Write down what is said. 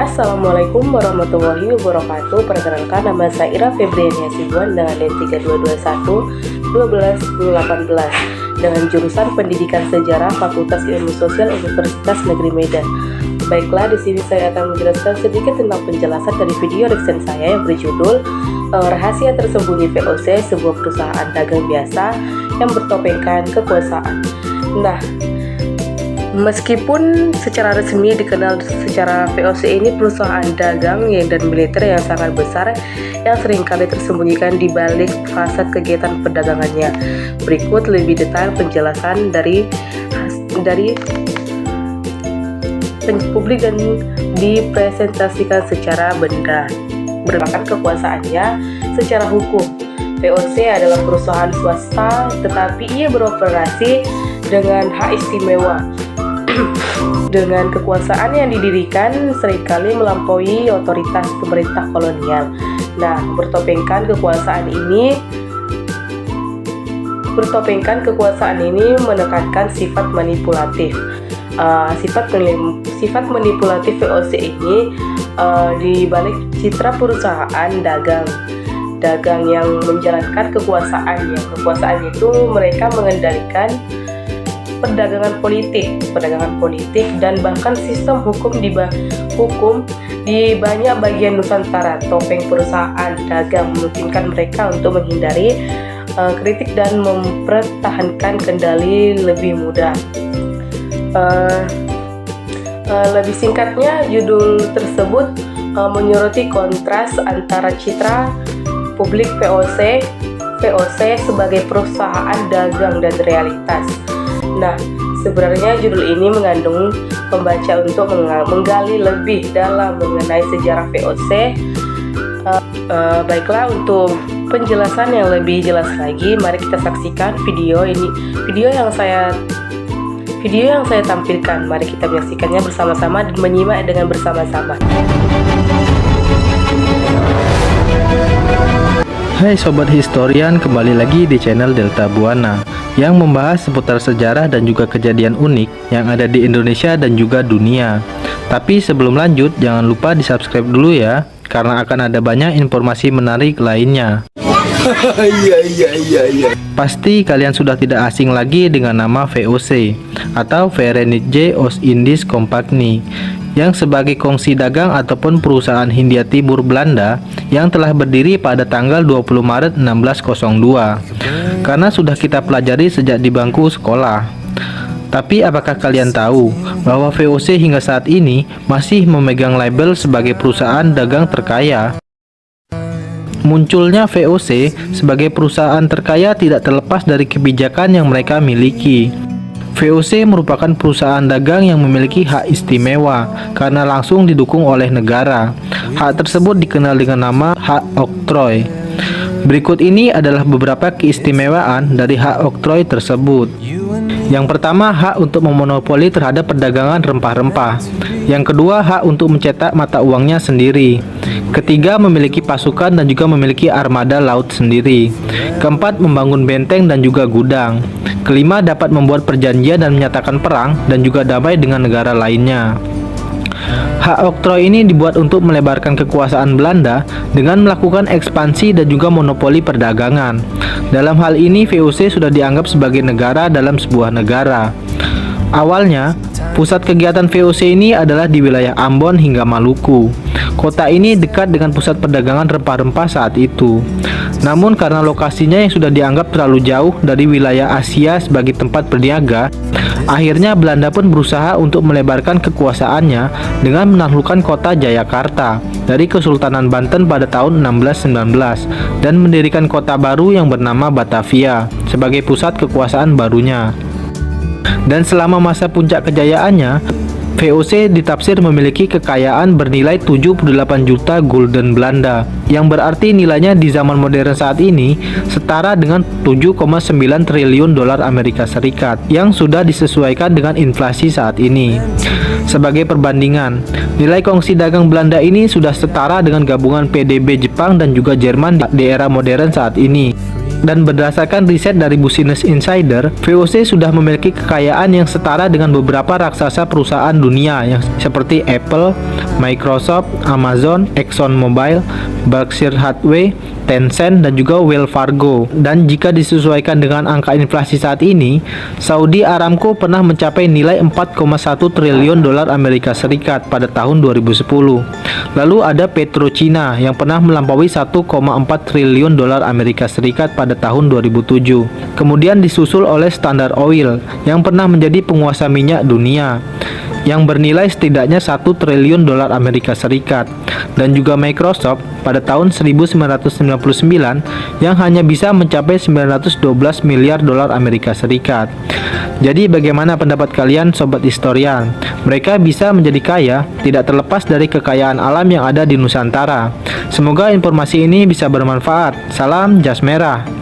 Assalamualaikum warahmatullahi wabarakatuh. Perkenalkan, nama saya Ira Febriania Sibuan dengan NIM 3221 12 dengan jurusan Pendidikan Sejarah Fakultas Ilmu Sosial Universitas Negeri Medan. Baiklah, di sini saya akan menjelaskan sedikit tentang penjelasan dari video reaction saya yang berjudul Rahasia Tersembunyi VOC, sebuah perusahaan dagang biasa yang bertopengkan kekuasaan. Nah, meskipun secara resmi dikenal secara VOC ini perusahaan dagang dan militer yang sangat besar yang seringkali tersembunyikan di balik fasad kegiatan perdagangannya. Berikut lebih detail penjelasan dari publik dan dipresentasikan secara benda berdasarkan kekuasaannya secara hukum. VOC adalah perusahaan swasta, tetapi ia beroperasi dengan hak istimewa. Dengan kekuasaan yang didirikan seringkali melampaui otoritas pemerintah kolonial. Nah, bertopengkan kekuasaan ini menekankan sifat manipulatif. Sifat manipulatif VOC ini di balik citra perusahaan dagang yang menjalankan kekuasaan. Kekuasaan itu mereka mengendalikan perdagangan politik dan bahkan sistem hukum di banyak bagian Nusantara. Topeng perusahaan dagang memungkinkan mereka untuk menghindari kritik dan mempertahankan kendali lebih mudah. Lebih singkatnya, judul tersebut menyoroti kontras antara citra publik VOC sebagai perusahaan dagang dan realitas. Nah, sebenarnya judul ini mengandung pembaca untuk menggali lebih dalam mengenai sejarah VOC. Baiklah, untuk penjelasan yang lebih jelas lagi, mari kita saksikan video yang saya tampilkan. Mari kita menyaksikannya bersama-sama dan menyimak dengan bersama-sama. Hai Sobat Historian, kembali lagi di channel Delta Buana yang membahas seputar sejarah dan juga kejadian unik yang ada di Indonesia dan juga dunia. Tapi sebelum lanjut, jangan lupa di subscribe dulu ya, karena akan ada banyak informasi menarik lainnya. Pasti kalian sudah tidak asing lagi dengan nama VOC atau Verenigde Oost-Indisch Compagnie, yang sebagai kongsi dagang ataupun perusahaan Hindia Timur Belanda yang telah berdiri pada tanggal 20 Maret 1602, karena sudah kita pelajari sejak di bangku sekolah. Tapi apakah kalian tahu bahwa VOC hingga saat ini masih memegang label sebagai perusahaan dagang terkaya? Munculnya VOC sebagai perusahaan terkaya tidak terlepas dari kebijakan yang mereka miliki. VOC merupakan perusahaan dagang yang memiliki hak istimewa karena langsung didukung oleh negara. Hak tersebut dikenal dengan nama hak oktroy. Berikut ini adalah beberapa keistimewaan dari hak oktroy tersebut. Yang pertama, hak untuk memonopoli terhadap perdagangan rempah-rempah. Yang kedua, hak untuk mencetak mata uangnya sendiri. Ketiga, memiliki pasukan dan juga memiliki armada laut sendiri. Keempat, membangun benteng dan juga gudang. Kelima, dapat membuat perjanjian dan menyatakan perang dan juga damai dengan negara lainnya. Hak oktroy ini dibuat untuk melebarkan kekuasaan Belanda dengan melakukan ekspansi dan juga monopoli perdagangan. Dalam hal ini, VOC sudah dianggap sebagai negara dalam sebuah negara. Awalnya, pusat kegiatan VOC ini adalah di wilayah Ambon hingga Maluku. Kota ini dekat dengan pusat perdagangan rempah-rempah saat itu. Namun karena lokasinya yang sudah dianggap terlalu jauh dari wilayah Asia sebagai tempat berniaga, akhirnya Belanda pun berusaha untuk melebarkan kekuasaannya dengan menaklukkan kota Jayakarta dari Kesultanan Banten pada tahun 1619 dan mendirikan kota baru yang bernama Batavia sebagai pusat kekuasaan barunya. Dan selama masa puncak kejayaannya, VOC ditafsir memiliki kekayaan bernilai 78 juta gulden Belanda, yang berarti nilainya di zaman modern saat ini setara dengan 7,9 triliun dolar Amerika Serikat yang sudah disesuaikan dengan inflasi saat ini. Sebagai perbandingan, nilai kongsi dagang Belanda ini sudah setara dengan gabungan PDB Jepang dan juga Jerman di era modern saat ini. Dan berdasarkan riset dari Business Insider, VOC sudah memiliki kekayaan yang setara dengan beberapa raksasa perusahaan dunia yang seperti Apple, Microsoft, Amazon, ExxonMobil, Berkshire Hathaway, Tencent, dan juga Wells Fargo. Dan jika disesuaikan dengan angka inflasi saat ini, Saudi Aramco pernah mencapai nilai 4,1 triliun dolar Amerika Serikat pada tahun 2010. Lalu ada PetroChina yang pernah melampaui 1,4 triliun dolar Amerika Serikat pada tahun 2007. Kemudian disusul oleh Standard Oil yang pernah menjadi penguasa minyak dunia yang bernilai setidaknya 1 triliun dolar Amerika Serikat, dan juga Microsoft pada tahun 1999 yang hanya bisa mencapai 912 miliar dolar Amerika Serikat. Jadi bagaimana pendapat kalian sobat historian? Mereka bisa menjadi kaya tidak terlepas dari kekayaan alam yang ada di Nusantara. Semoga informasi ini bisa bermanfaat. Salam jas merah.